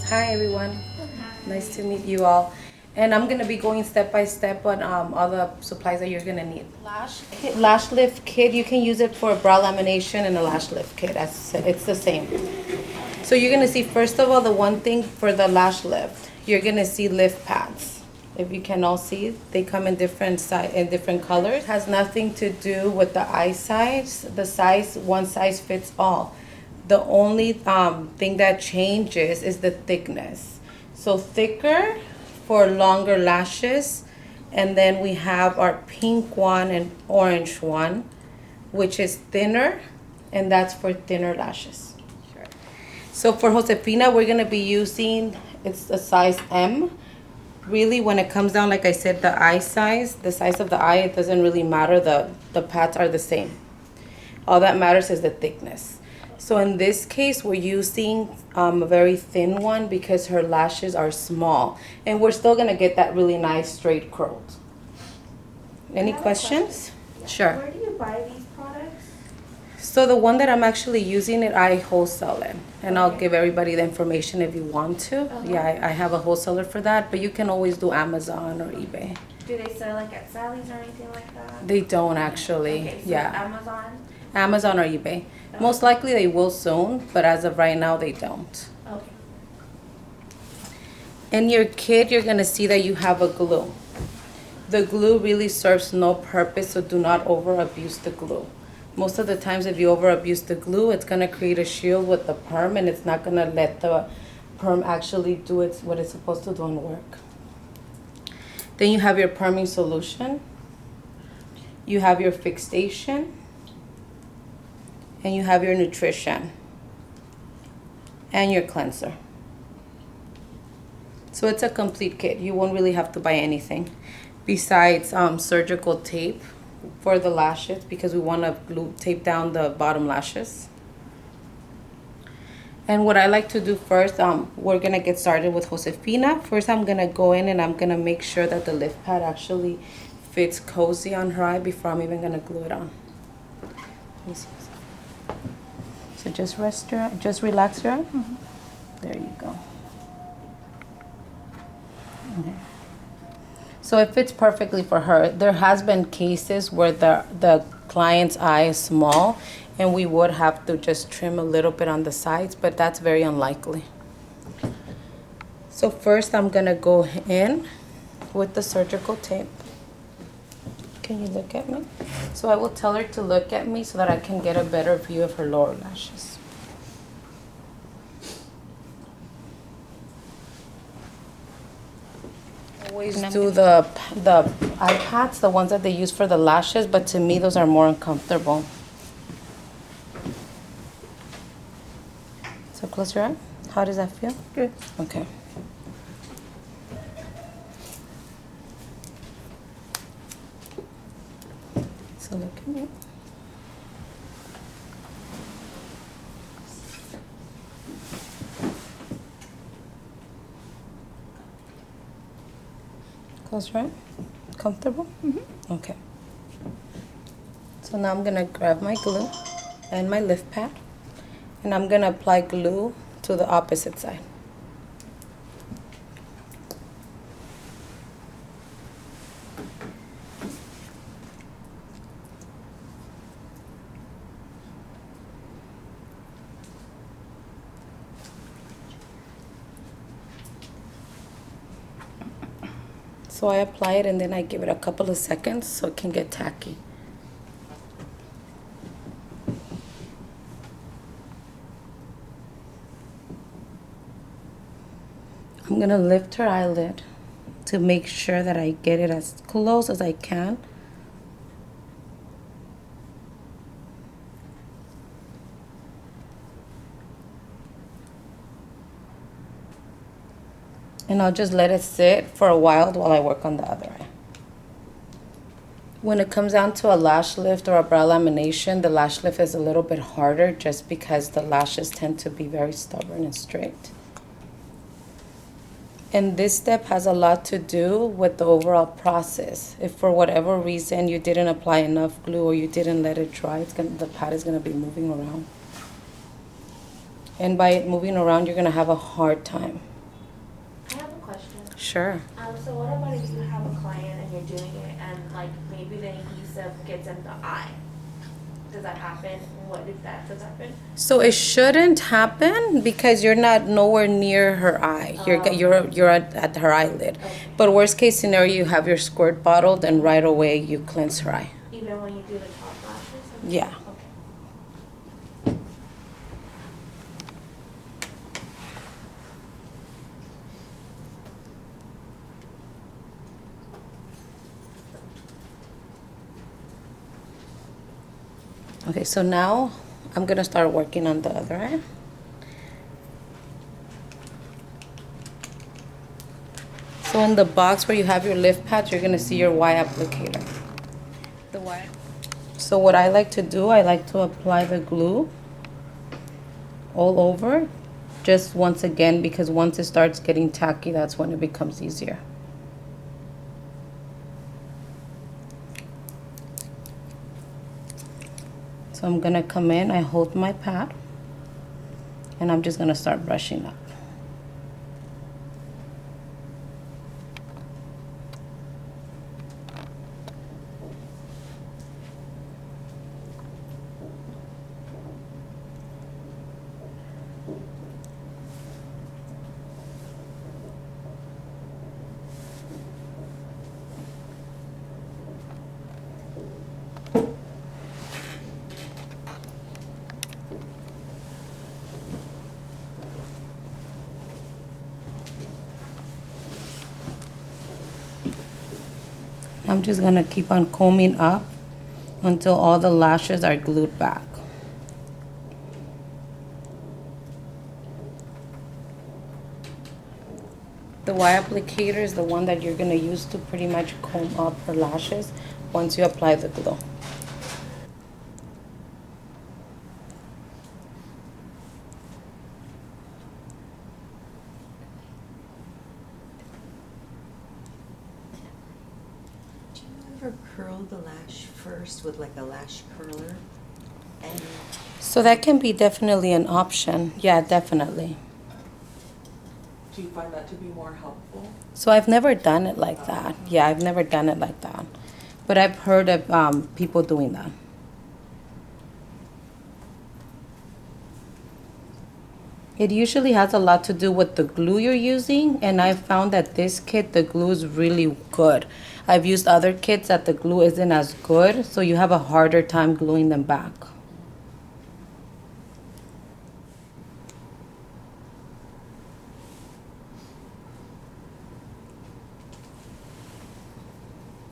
Hi everyone, nice to meet you all. And I'm gonna be going step by step on all the supplies that you're gonna need. Lash lift kit, you can use it for brow lamination and a lash lift kit. It's the same. So you're gonna see, first of all, the one thing for the lash lift, you're gonna see lift pads. If you can all see, they come in different colors. It has nothing to do with the eye size. The size, one size fits all. The only thing that changes is the thickness. So thicker for longer lashes, and then we have our pink one and orange one, which is thinner, and that's for thinner lashes. Sure. So for Josefina, we're gonna be using, it's a size M. Really, when it comes down, like I said, the eye size, the size of the eye, it doesn't really matter. The pads are the same. All that matters is the thickness. So in this case, we're using a very thin one because her lashes are small. And we're still going to get that really nice straight curls. Any questions? Yeah. Sure. Where do you buy these products? So the one that I'm actually using it, I wholesale it. And I'll give everybody the information if you want to. Yeah, I have a wholesaler for that. But you can always do Amazon or eBay. Do they sell like at Sally's or anything like that? They don't actually. Okay, so Yeah. Amazon or eBay. Okay. Most likely they will soon, but as of right now, they don't. Okay. In your kit, you're gonna see that you have a glue. The glue really serves no purpose, so do not over abuse the glue. Most of the times if you over abuse the glue, it's gonna create a shield with the perm and it's not gonna let the perm actually do what it's supposed to do and work. Then you have your perming solution. You have your fixation. And you have your nutrition and your cleanser. So it's a complete kit. You won't really have to buy anything besides surgical tape for the lashes because we want to glue tape down the bottom lashes. And what I like to do first, we're gonna get started with Josefina. First, I'm gonna go in and I'm gonna make sure that the lift pad actually fits cozy on her eye before I'm even gonna glue it on. Let me see. So just relax your eye. There you go. Okay. So it fits perfectly for her. There has been cases where the client's eye is small and we would have to just trim a little bit on the sides, but that's very unlikely. So first I'm gonna go in with the surgical tape. Can you look at me? So I will tell her to look at me so that I can get a better view of her lower lashes. Always do the eye pads, the ones that they use for the lashes, but to me those are more uncomfortable. So close your eye. How does that feel? Good. Okay. So look at me. Close your eye. Comfortable? Okay. So now I'm gonna grab my glue and my lift pad and I'm gonna apply glue to the opposite side. So I apply it and then I give it a couple of seconds so it can get tacky. I'm gonna lift her eyelid to make sure that I get it as close as I can. And I'll just let it sit for a while I work on the other eye. When it comes down to a lash lift or a brow lamination, the lash lift is a little bit harder just because the lashes tend to be very stubborn and straight. And this step has a lot to do with the overall process. If for whatever reason you didn't apply enough glue or you didn't let it dry, the pad is gonna be moving around. And by it moving around, you're gonna have a hard time. I have a question. Sure. So what about if you have a client and you're doing it and like maybe the adhesive gets in the eye? Does that happen? What if that does happen? So it shouldn't happen because you're not nowhere near her eye. You're at her eyelid. Okay. But worst case scenario, you have your squirt bottled and right away you cleanse her eye. Even when you do the top lashes? Yeah. Okay. Okay, so now I'm gonna start working on the other eye. So in the box where you have your lift pads, you're gonna see your Y applicator. The Y. So what I like to do, I like to apply the glue all over, just once again, because once it starts getting tacky, that's when it becomes easier. So I'm gonna come in, I hold my pad, and I'm just gonna start brushing up. I'm just gonna keep on combing up until all the lashes are glued back. The Y applicator is the one that you're gonna use to pretty much comb up her lashes once you apply the glue. Do you ever curl the lash first with like a lash curler? And So that can be definitely an option. Yeah, definitely. Do you find that to be more helpful? So I've never done it like that. Yeah, I've never done it like that. But I've heard of people doing that. It usually has a lot to do with the glue you're using, and I've found that this kit, the glue is really good. I've used other kits that the glue isn't as good, so you have a harder time gluing them back.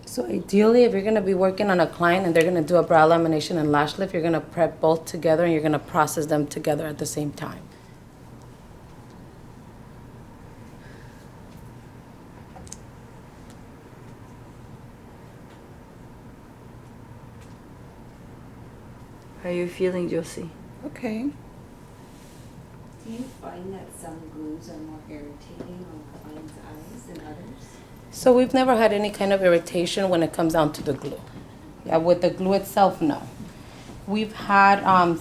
So ideally, if you're gonna be working on a client and they're gonna do a brow lamination and lash lift, you're gonna prep both together and you're gonna process them together at the same time. How are you feeling, Josie? Okay. do you find that some glues are more irritating on clients' eyes than others? So we've never had any kind of irritation when it comes down to the glue. Yeah, with the glue itself, no. We've had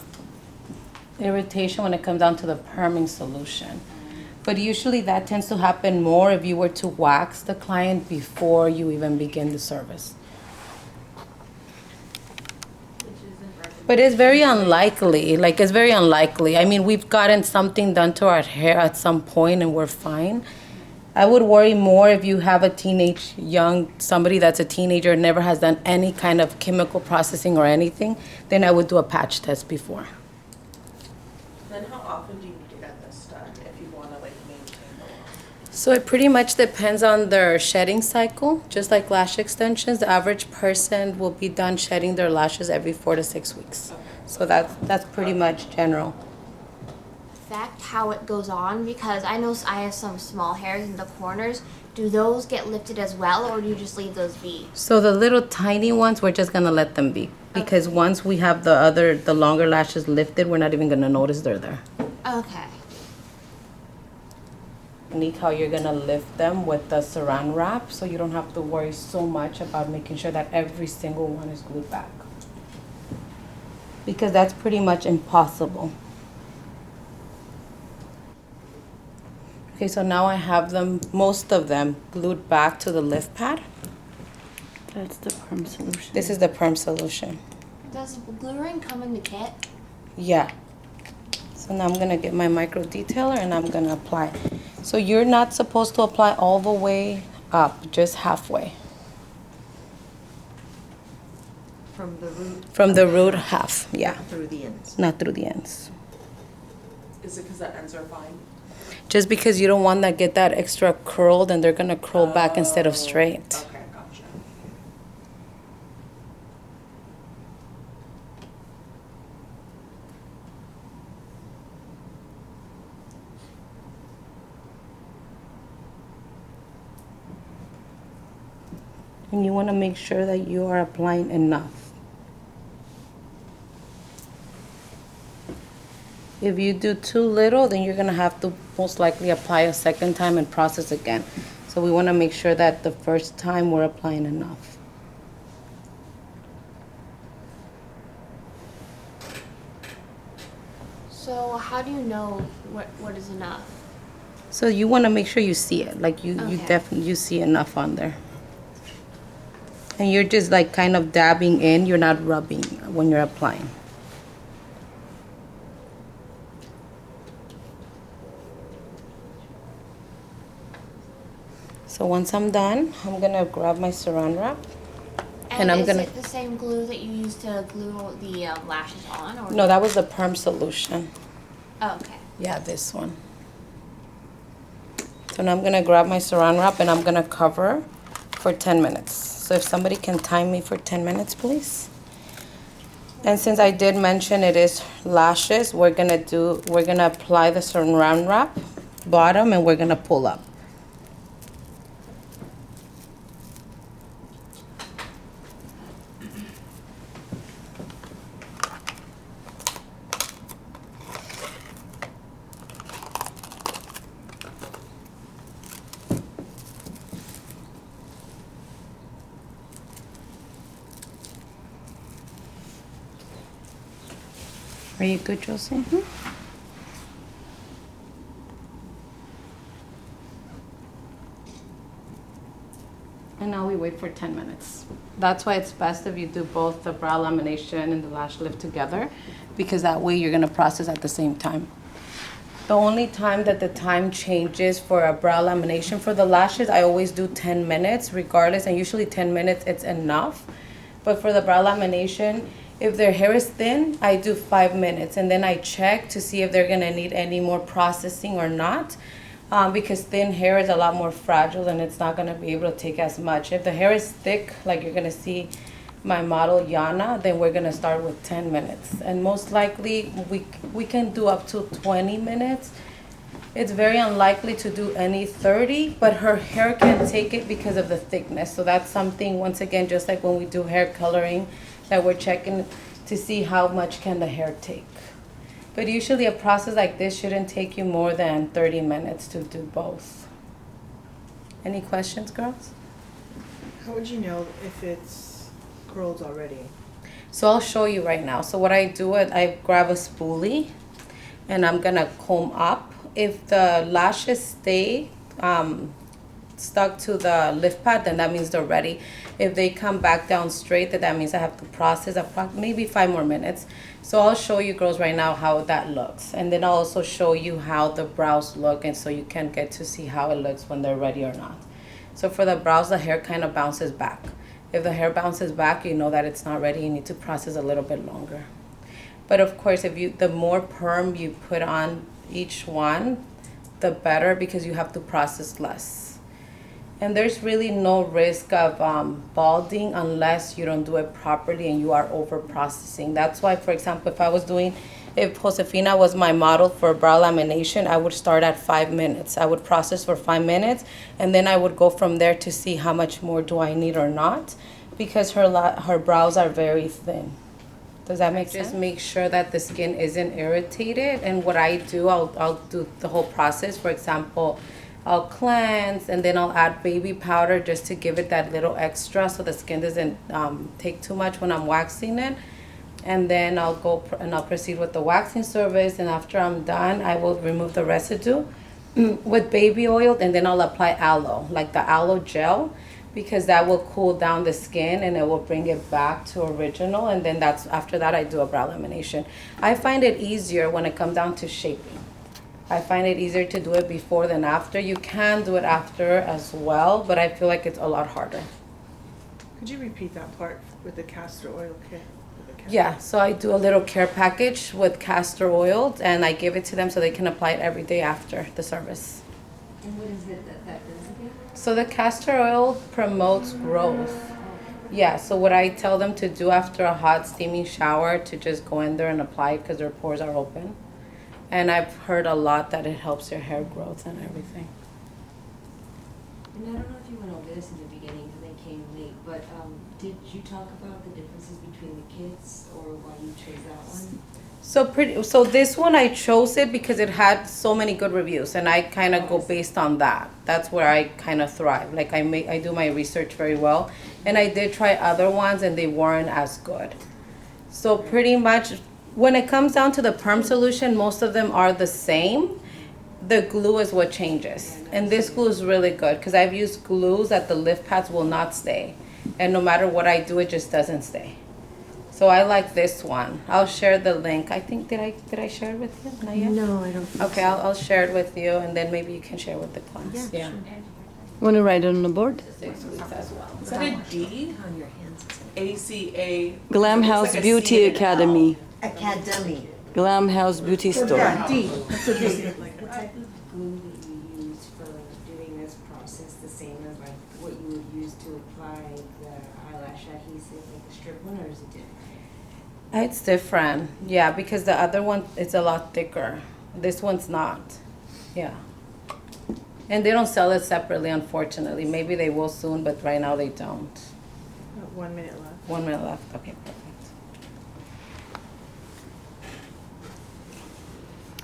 irritation when it comes down to the perming solution. But usually that tends to happen more if you were to wax the client before you even begin the service. But it's very unlikely, like it's very unlikely. I mean, we've gotten something done to our hair at some point and we're fine. I would worry more if you have a somebody that's a teenager, never has done any kind of chemical processing or anything, then I would do a patch test before. Then how often do you need to get this done if you want to like maintain the look? So it pretty much depends on their shedding cycle. Just like lash extensions, the average person will be done shedding their lashes every 4 to 6 weeks. So that's pretty much general. Affect how it goes on, because I know I have some small hairs in the corners. Do those get lifted as well, or do you just leave those be? So the little tiny ones, we're just gonna let them be. Because once we have the longer lashes lifted, we're not even gonna notice they're there. Okay. Unique how you're gonna lift them with the Saran wrap, so you don't have to worry so much about making sure that every single one is glued back. Because that's pretty much impossible. Okay, so now I have them, most of them, glued back to the lift pad. That's the perm solution. This is the perm solution. Does glue ring come in the kit? Yeah. So now I'm gonna get my micro detailer and I'm gonna apply. So you're not supposed to apply all the way up, just halfway. From the root. From the root half, yeah, Through the ends. not through the ends. Is it because the ends are fine? Just because you don't want to get that extra curl, then they're gonna curl back instead of straight. Okay, gotcha. And you want to make sure that you are applying enough. If you do too little, then you're gonna have to most likely apply a second time and process again. So we want to make sure that the first time we're applying enough. So how do you know what is enough? So you want to make sure you see it, like you Okay. definitely you see enough on there. And you're just like kind of dabbing in, you're not rubbing when you're applying. So once I'm done, I'm gonna grab my Saran wrap. And I'm is gonna- it the same glue that you use to glue the lashes on? Or No, that was the perm solution. Oh, okay. Yeah, this one. So now I'm gonna grab my Saran wrap and I'm gonna cover for 10 minutes. So if somebody can time me for 10 minutes, please. And since I did mention it is lashes, we're gonna apply the Saran wrap bottom and we're gonna pull up. Are you good, Josie? And now we wait for 10 minutes. That's why it's best if you do both the brow lamination and the lash lift together, because that way you're gonna process at the same time. The only time that the time changes for a brow lamination for the lashes, I always do 10 minutes regardless, and usually 10 minutes it's enough. But for the brow lamination, if their hair is thin, I do 5 minutes, and then I check to see if they're gonna need any more processing or not. Because thin hair is a lot more fragile and it's not gonna be able to take as much. If the hair is thick, like you're gonna see my model Yana, then we're gonna start with 10 minutes. And most likely we can do up to 20 minutes. It's very unlikely to do any 30, but her hair can take it because of the thickness. So that's something, once again, just like when we do hair coloring, that we're checking to see how much can the hair take. But usually a process like this shouldn't take you more than 30 minutes to do both. Any questions, girls? How would you know if it's curled already? So I'll show you right now. So what I do is I grab a spoolie and I'm gonna comb up. If the lashes stay stuck to the lift pad, then that means they're ready. If they come back down straight, then that means I have to process maybe 5 more minutes. So I'll show you girls right now how that looks. And then I'll also show you how the brows look, and so you can get to see how it looks when they're ready or not. So for the brows, the hair kind of bounces back. If the hair bounces back, you know that it's not ready. You need to process a little bit longer. But of course, the more perm you put on each one, the better, because you have to process less. And there's really no risk of balding unless you don't do it properly and you are over processing. That's why, for example, if Josefina was my model for brow lamination, I would start at 5 minutes. I would process for 5 minutes, and then I would go from there to see how much more do I need or not, because her brows are very thin. Does that make sense? Just make sure that the skin isn't irritated. And what I do, I'll do the whole process. For example, I'll cleanse, and then I'll add baby powder just to give it that little extra so the skin doesn't take too much when I'm waxing it. And then I'll proceed with the waxing service, and after I'm done, I will remove the residue with baby oil, and then I'll apply aloe, like the aloe gel, because that will cool down the skin and it will bring it back to original. And then that's after that I do a brow lamination. I find it easier when it comes down to shaping. I find it easier to do it before than after. You can do it after as well, but I feel like it's a lot harder. Could you repeat that part with the castor oil kit? Yeah, so I do a little care package with castor oil, and I give it to them so they can apply it every day after the service. And what is it that does again? So the castor oil promotes growth. Yeah, so what I tell them to do after a hot steaming shower, to just go in there and apply it because their pores are open. And I've heard a lot that it helps your hair growth and everything. And I don't know if you went over this in the beginning because I came late, but did you talk about the differences between the kits or why you chose that one? So this one I chose it because it had so many good reviews, and I kind of go based on that. That's where I kind of thrive. Like I do my research very well, and I did try other ones and they weren't as good. So pretty much when it comes down to the perm solution, most of them are the same. The glue is what changes, and this glue is really good because I've used glues that the lift pads will not stay, and no matter what I do, it just doesn't stay. So I like this one. I'll share the link. I think, did I share it with you? Not yet? No, I don't think Okay, I'll share it with you, and then maybe you can share with the class. Yeah, Want to write it on the board? 6 weeks as well. Is that a D? On your hands. ACA. Glam Looks House like a Beauty C and an L. Academy. Academy. Glam House Beauty Store. D, that's a D. What type of glue that you use for doing this process the same as like what you would use to apply the eyelash adhesive, like the strip one, or is it different? It's different, yeah, because the other one is a lot thicker. This one's not, yeah. And they don't sell it separately, unfortunately. Maybe they will soon, but right now they don't. 1 minute left. 1 minute left, okay, perfect.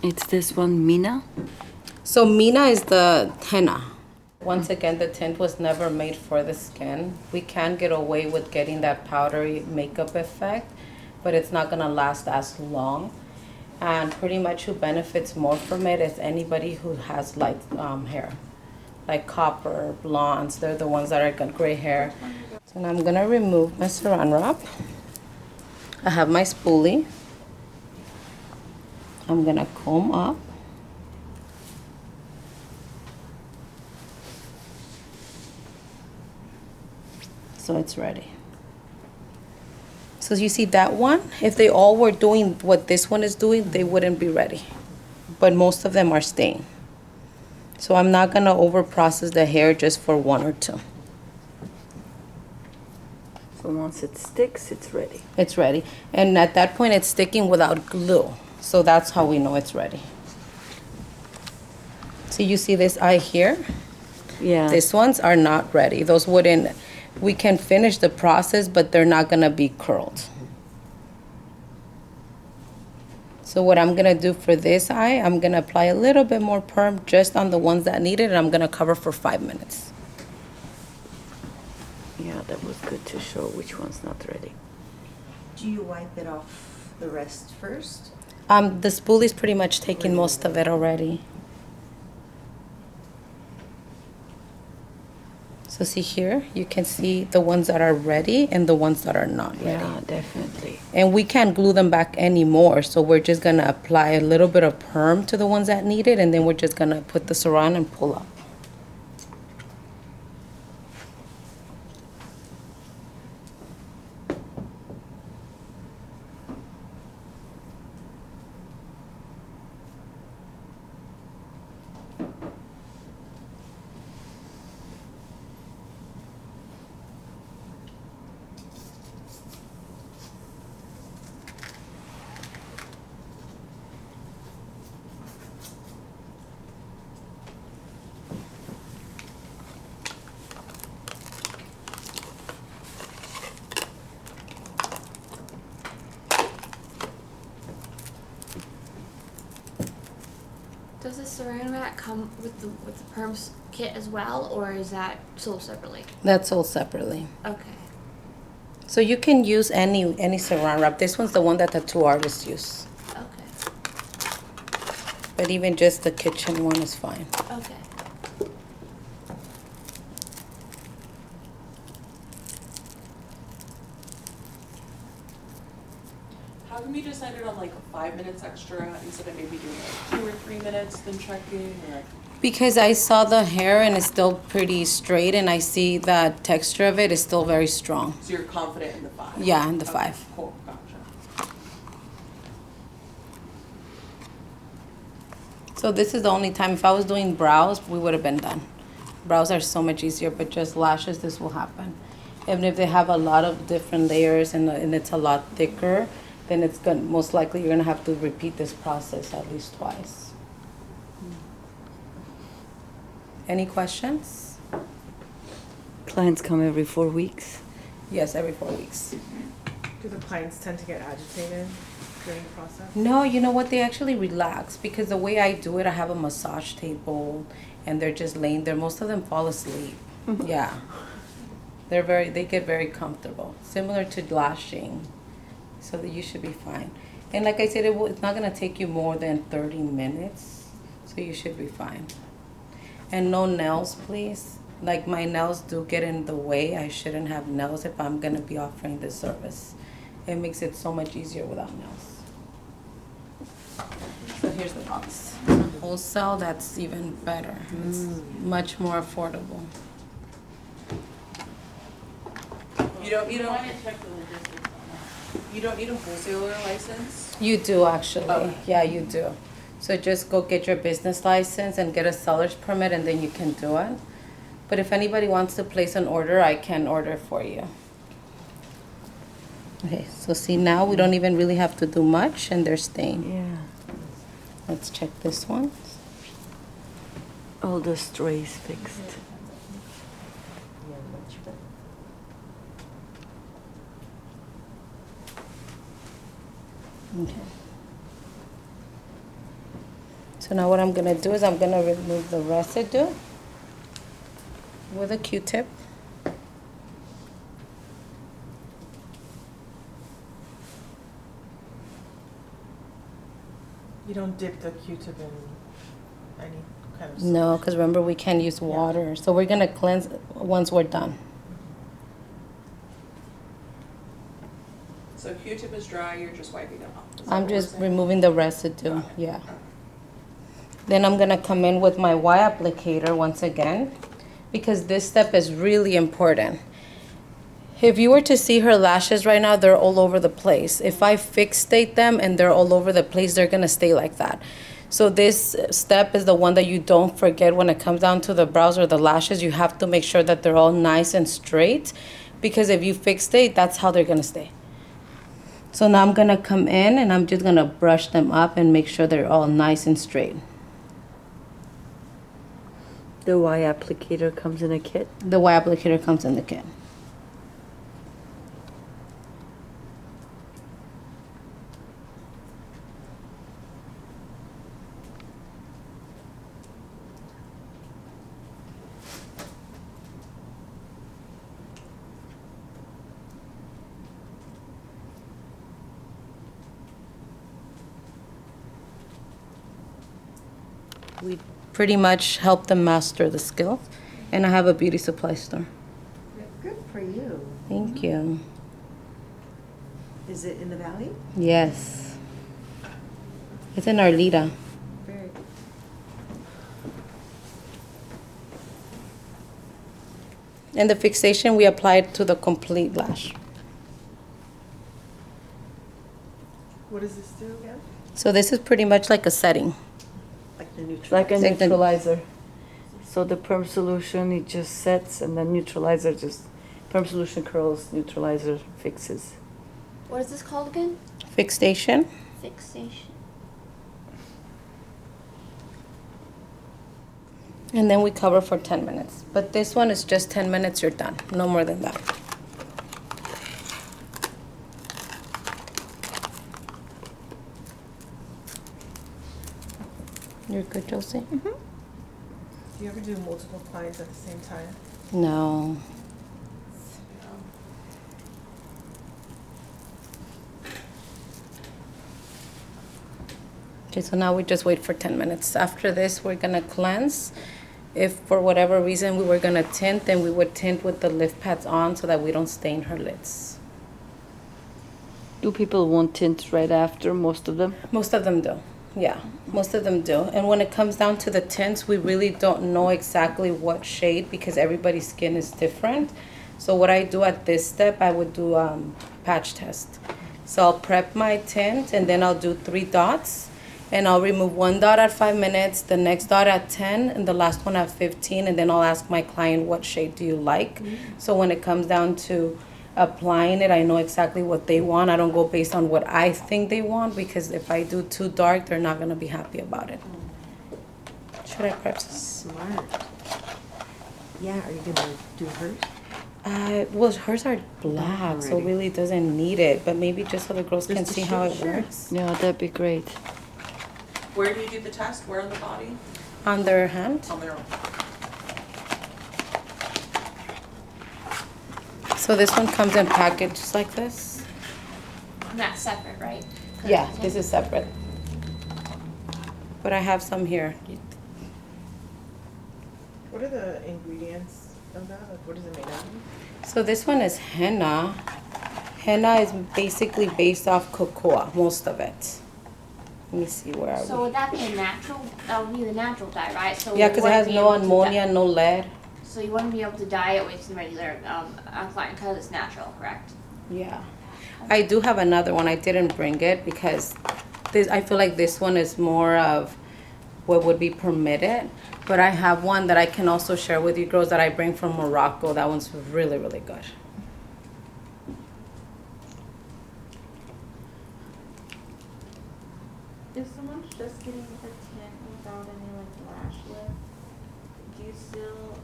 It's this one, Mina. So Mina is the henna. Once again, the tint was never made for the skin. We can get away with getting that powdery makeup effect, but it's not gonna last as long. And pretty much who benefits more from it is anybody who has light hair, like copper, blondes. They're the ones that are got gray hair. So now I'm gonna remove my Saran wrap. I have my spoolie. I'm gonna comb up. So it's ready. So you see that one, if they all were doing what this one is doing, they wouldn't be ready. But most of them are staying. So I'm not gonna over process the hair just for 1 or 2. So once it sticks, it's ready. It's ready. And at that point, it's sticking without glue. So that's how we know it's ready. So you see this eye here? Yeah. These ones are not ready. Those wouldn't, we can finish the process, but they're not gonna be curled. So what I'm gonna do for this eye, I'm gonna apply a little bit more perm just on the ones that need it, and I'm gonna cover for 5 minutes. Yeah, that was good to show which one's not ready. Do you wipe it off the rest first? The spoolie's pretty much taking most of it already. So see here, you can see the ones that are ready and the ones that are not ready. Yeah, definitely. And we can't glue them back anymore, so we're just gonna apply a little bit of perm to the ones that need it, and then we're just gonna put the Saran and pull up. Does the Saran wrap come with the perm kit as well, or is that sold separately? That's all separately. Okay. So you can use any Saran wrap. This one's the one that the 2 artists use. Okay. But even just the kitchen one is fine. Okay. How come you decided on like 5 minutes extra instead of maybe doing like 2 or 3 minutes then checking or? Because I saw the hair and it's still pretty straight, and I see that texture of it is still very strong. So you're confident in the 5? Yeah, in the Okay, 5. Cool, gotcha. So this is the only time, if I was doing brows, we would have been done. Brows are so much easier, but just lashes, this will happen. Even if they have a lot of different layers and it's a lot thicker, then it's going most likely you're gonna have to repeat this process at least twice. Any questions? Clients come every 4 weeks. Yes, every 4 weeks. Do the clients tend to get agitated during the process? No, you know what? They actually relax because the way I do it, I have a massage table and they're just laying there. Most of them fall asleep. Yeah. They get very comfortable. Similar to lashing. So that you should be fine. And like I said, it's not going to take you more than 30 minutes. So you should be fine. And no nails, please. Like my nails do get in the way. I shouldn't have nails if I'm going to be offering this service. It makes it so much easier without nails. So here's the box. Wholesale, that's even better. It's much more affordable. You don't need a wholesaler license? You do actually. Okay. Yeah, you do. So just go get your business license and get a seller's permit and then you can do it. But if anybody wants to place an order, I can order for you. Okay, so see now we don't even really have to do much and they're staying. Yeah. Let's check this one. All the strays fixed. Okay. So now what I'm gonna do is I'm gonna remove the residue with a Q-tip. You don't dip the Q-tip in any kind of No, because remember we can't use water. So we're gonna cleanse once we're done. So Q-tip is dry, you're just wiping it off. Is that I'm what we're just saying? removing the residue, Okay. yeah. Okay. Then I'm gonna come in with my Y applicator once again, because this step is really important. If you were to see her lashes right now, they're all over the place. If I fixate them and they're all over the place, they're gonna stay like that. So this step is the one that you don't forget when it comes down to the brows or the lashes. You have to make sure that they're all nice and straight, because if you fixate, that's how they're gonna stay. So now I'm gonna come in and I'm just gonna brush them up and make sure they're all nice and straight. The Y applicator comes in a kit. The Y applicator comes in the kit. We pretty much help them master the skill, and I have a beauty supply store. Good for you. Thank you. Is it in the valley? Yes. It's in Arleta. Very good. And the fixation, we apply it to the complete lash. What does this do again? So this is pretty much like a setting. Like the neutral. Like a Like the- neutralizer. So the perm solution, it just sets, and then neutralizer just, perm solution curls, neutralizer fixes. What is this called again? Fixation. Fixation. And then we cover for 10 minutes. But this one is just 10 minutes, you're done. No more than that. You're good, Josie? Do you ever do multiple clients at the same time? No. Okay, so now we just wait for 10 minutes. After this, we're gonna cleanse. If for whatever reason we were gonna tint, then we would tint with the lift pads on so that we don't stain her lids. Do people want tint right after, most of them? Most of them do. Yeah, most of them do. And when it comes down to the tints, we really don't know exactly what shade because everybody's skin is different. So what I do at this step, I would do patch test. So I'll prep my tint and then I'll do 3 dots. And I'll remove 1 dot at 5 minutes, the next dot at 10, and the last one at 15. And then I'll ask my client, what shade do you like? So when it comes down to applying it, I know exactly what they want. I don't go based on what I think they want, because if I do too dark, they're not gonna be happy about it. Should I prep some? Smart. Yeah, are you gonna do hers? Well, hers are black, so Already. really doesn't need it. But maybe just so the girls can Just to see how it show- sure. works. Yeah, that'd be great. Where do you do the test? Where on the body? On their hand. On their own. So this one comes in packaged like this. That's separate, right? Yeah, this is separate. But I have some here. What are the ingredients of that? Like, what is it made out of? So this one is henna. Henna is basically based off cocoa, most of it. Let me see where are So we? would that be a natural? That would be the natural dye, right? So Yeah, you because it wouldn't has be no able to ammonia, dye- no lead. So you wouldn't be able to dye it with some regular alkaline because it's natural, correct? Yeah. I do have another one. I didn't bring it because this, I feel like this one is more of what would be permitted. But I have one that I can also share with you girls that I bring from Morocco. That one's really, really good. If someone's just getting a tint without any like lash lift, do you still,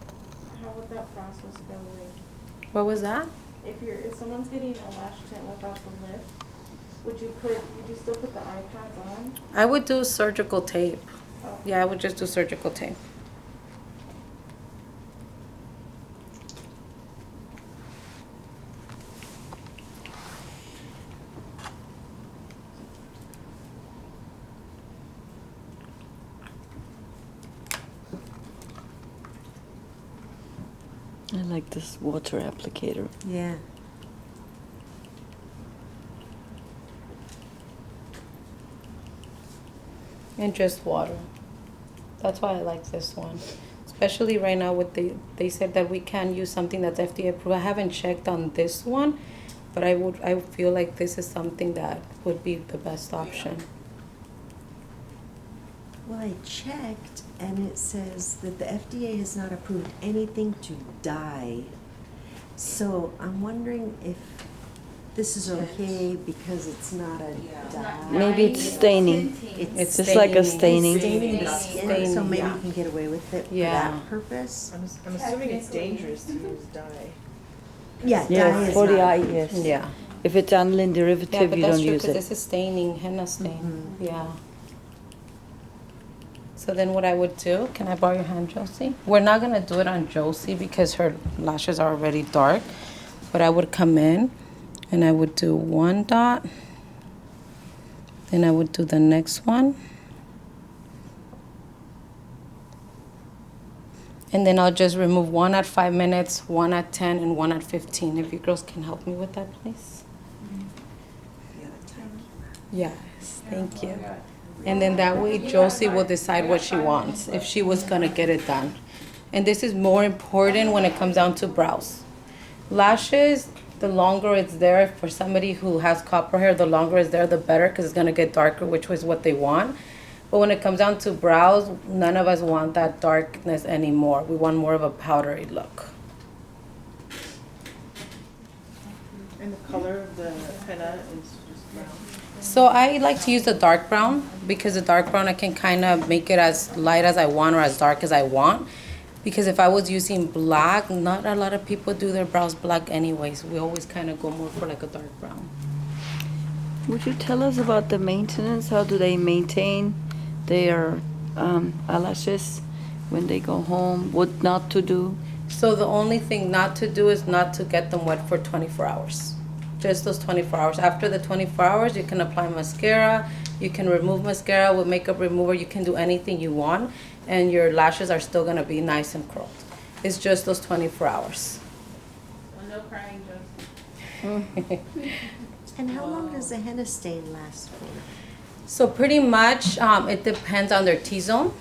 how would that process go? Like, What was that? if someone's getting a lash tint without the lift, would you still put the eye pads on? I would do surgical tape. Oh. Yeah, I would just do surgical tape. I like this water applicator. Yeah. And just water. That's why I like this one. Especially right now with they said that we can use something that's FDA approved. I haven't checked on this one, but I feel like this is something that would be the best option. Well, I checked and it says that the FDA has not approved anything to dye. So I'm wondering if this is okay because it's not a dye. Maybe it's staining. It's just like a staining. staining. Staining the skin, Staining, so maybe yeah. you can get away with it for Yeah. that purpose. I'm assuming it's dangerous to use dye. Yeah, dye Yeah, is for the not- eye, yes. Yeah. If it's aniline Yeah, derivative, but you that's don't true use because it. this is staining, henna stain. Mhm. Yeah. So then what I would do, can I borrow your hand, Josie? We're not gonna do it on Josie because her lashes are already dark. But I would come in and I would do 1 dot. Then I would do the next one. And then I'll just remove 1 at 5 minutes, 1 at 10, and 1 at 15. If you girls can help me with that, please. Yes, thank you. And then that way Josie will decide what she wants, if she was gonna get it done. And this is more important when it comes down to brows. Lashes, the longer it's there, for somebody who has copper hair, the longer it's there, the better, because it's gonna get darker, which was what they want. But when it comes down to brows, none of us want that darkness anymore. We want more of a powdery look. And the color of the henna is just brown. So I like to use the dark brown because the dark brown I can kind of make it as light as I want or as dark as I want. Because if I was using black, not a lot of people do their brows black anyways. We always kind of go more for like a dark brown. Would you tell us about the maintenance? How do they maintain their eyelashes when they go home? What not to do? So the only thing not to do is not to get them wet for 24 hours. Just those 24 hours. After the 24 hours, you can apply mascara You can remove mascara with makeup remover. You can do anything you want, and your lashes are still gonna be nice and curled. It's just those 24 hours. Well, no crying, Josie. And how long does a henna stain last for? So pretty much, it depends on their T-zone.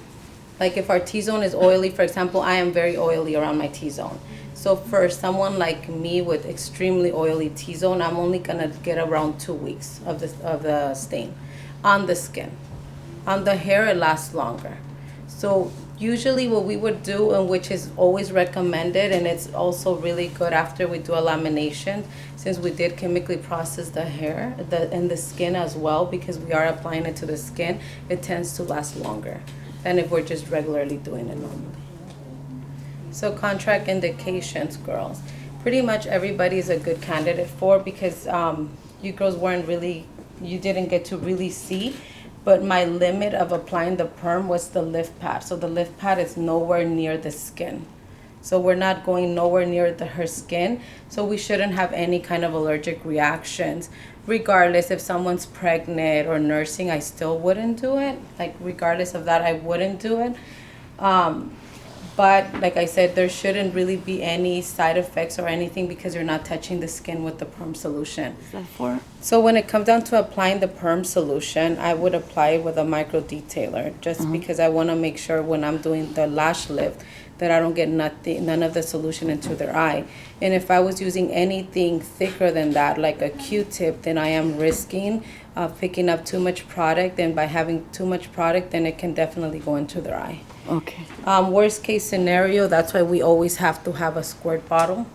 Like if our T-zone is oily, for example, I am very oily around my T-zone. So for someone like me with extremely oily T-zone, I'm only gonna get around 2 weeks of the stain on the skin. On the hair, it lasts longer. So usually what we would do, and which is always recommended, and it's also really good after we do a lamination, since we did chemically process the hair and the skin as well, because we are applying it to the skin, it tends to last longer than if we're just regularly doing it normally. So contract indications, girls. Pretty much everybody is a good candidate for, because you girls you didn't get to really see, but my limit of applying the perm was the lift pad. So the lift pad is nowhere near the skin. So we're not going nowhere near her skin. So we shouldn't have any kind of allergic reactions. Regardless, if someone's pregnant or nursing, I still wouldn't do it. Like regardless of that, I wouldn't do it. But like I said, there shouldn't really be any side effects or anything, because you're not touching the skin with the perm solution. Is that for? So when it comes down to applying the perm solution, I would apply it with a micro detailer, just because I want to make sure when I'm doing the lash lift that I don't get none of the solution into their eye. And if I was using anything thicker than that, like a Q-tip, then I am risking picking up too much product, and by having too much product, then it can definitely go into their eye. Okay. Worst case scenario, that's why we always have to have a squirt bottle.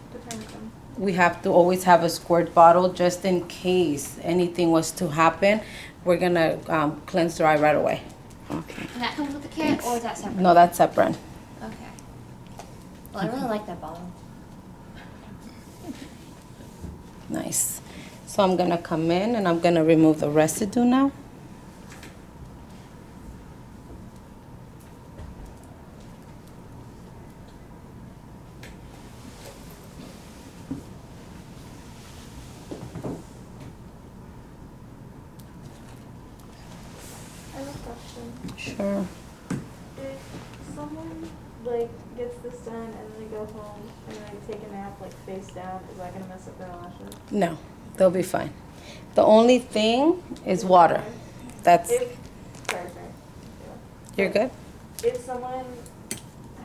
We have to always have a squirt bottle, just in case anything was to happen. We're gonna cleanse their eye right away. Okay. And that comes with the kit, or is that separate? No, that's separate. Okay. Well, I really like that bottle. Nice. So I'm gonna come in and I'm gonna remove the residue now. I have a question. Sure. If someone like gets this done and then they go home and then they take a nap like face down, is that gonna mess up their lashes? No, they'll be fine. The only thing is water. That's, Sorry. you're good? If someone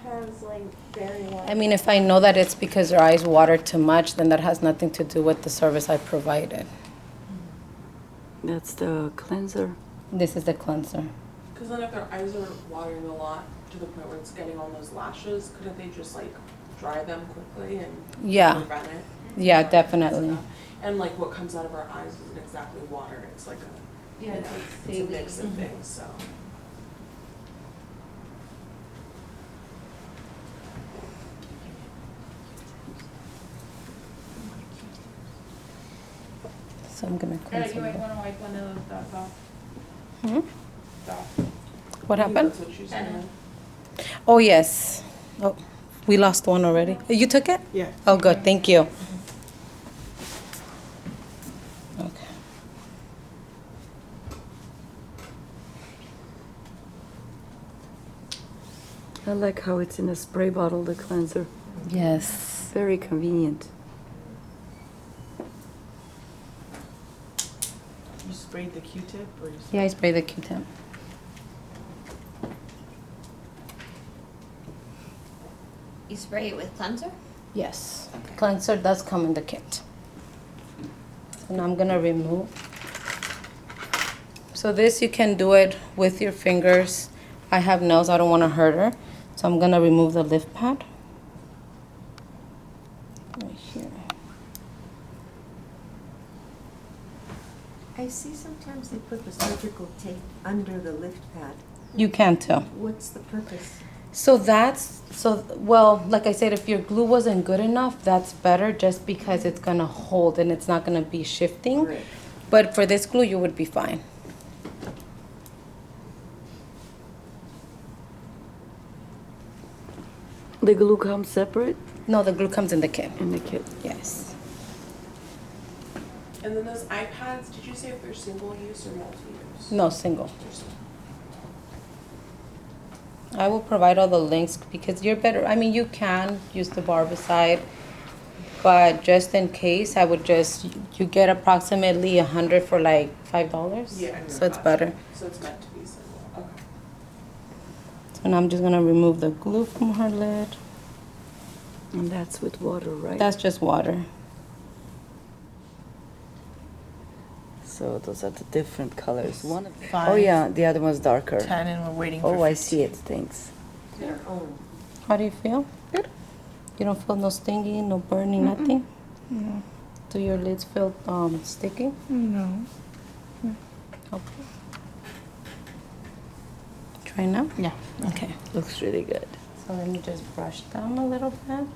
has like very long. I mean, if I know that it's because their eyes water too much, then that has nothing to do with the service I provided. That's the cleanser. This is the cleanser. Because then if their eyes are watering a lot to the point where it's getting on those lashes, couldn't they just like dry them quickly and Yeah. prevent it? Yeah, definitely. And like what comes out of our eyes isn't exactly water, it's like a, Yeah, it's a mix of things, so. So I'm gonna cleanse You might them. wanna wipe one of those dots off. Hmm? Dots. What I think happened? That's what she's saying. Oh, yes. Oh, we lost one already. You took it? Yeah. Oh, good, thank you. Okay. I like how it's in a spray bottle, the cleanser. Yes. Very convenient. You sprayed the Q-tip or you? Yeah, I spray the Q-tip. You spray it with cleanser? Yes. Cleanser does come in the kit. So now I'm gonna remove. So this you can do it with your fingers. I have nails, I don't wanna hurt her. So I'm gonna remove the lift pad. Right here. I see sometimes they put the surgical tape under the lift pad. You can too. What's the purpose? So well, like I said, if your glue wasn't good enough, that's better, just because it's gonna hold and it's not gonna be shifting. Right. But for this glue, you would be fine. The glue comes separate No, the glue comes in the kit. in the kit. Yes. And then those iPads, did you say if they're single use or multi-use? No, single. They're single. I will provide all the links because you're better. I mean, you can use the barbicide, but just in case, I would just, you get approximately 100 for like $5. Yeah. So it's gotcha. better. So it's meant to be single, okay. So now I'm just gonna remove the glue from her lid. And that's with water, right? That's just water. So those are the different colors. One of oh 5, yeah, the other one's darker. 10, and we're waiting for Oh, I 15. see it. Thanks. Their own. How do you feel? Good. You don't feel no stinging, no burning, nothing? No. Do your lids feel sticky? No. Okay. Try now? Yeah. Okay. Looks really good. So let me just brush them a little bit.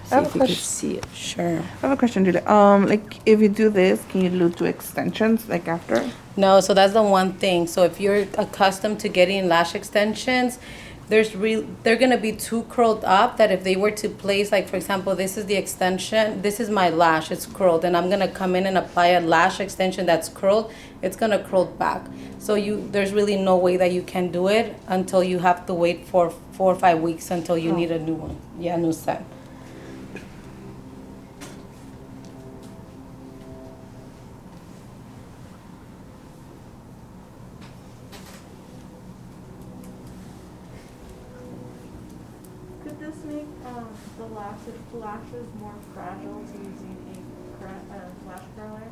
See have if a you can question. see it. Sure. I have a question, Julia. Like if you do this, can you do extensions like after? No, so that's the one thing. So if you're accustomed to getting lash extensions, they're gonna be too curled up that if they were to place, like for example, this is the extension, this is my lash, it's curled, and I'm gonna come in and apply a lash extension that's curled, it's gonna curl back. So there's really no way that you can do it until you have to wait for 4 or 5 weeks until you need a new one. Yeah, new set. Could this make the lashes more fragile to using a lash curler?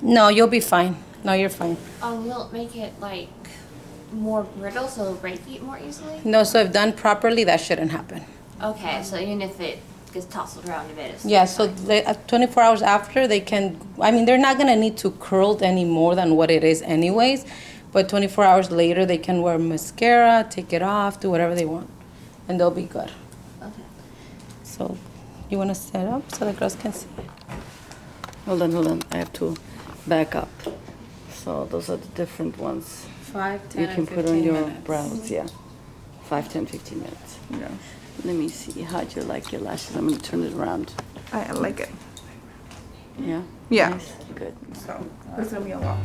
No, you'll be fine. No, you're fine. Will it make it like more brittle so it'll break it more easily? No, so if done properly, that shouldn't happen. Okay, so even if it gets tousled around a bit, it's Yeah, so fine. 24 hours after, they can, I mean, they're not gonna need to curl it any more than what it is anyways, but 24 hours later, they can wear mascara, take it off, do whatever they want, and they'll be good. Okay. So, you wanna set up so the girls can see? Hold on. I have to back up. So those are the different ones. 5, 10, You can and put 15 on your minutes. brows, yeah. 5, 10, 15 minutes. Yeah. Let me see. How do you like your lashes? I'm gonna turn it around. I like it. Yeah? Yeah. Nice. Good. So this is gonna be a lot.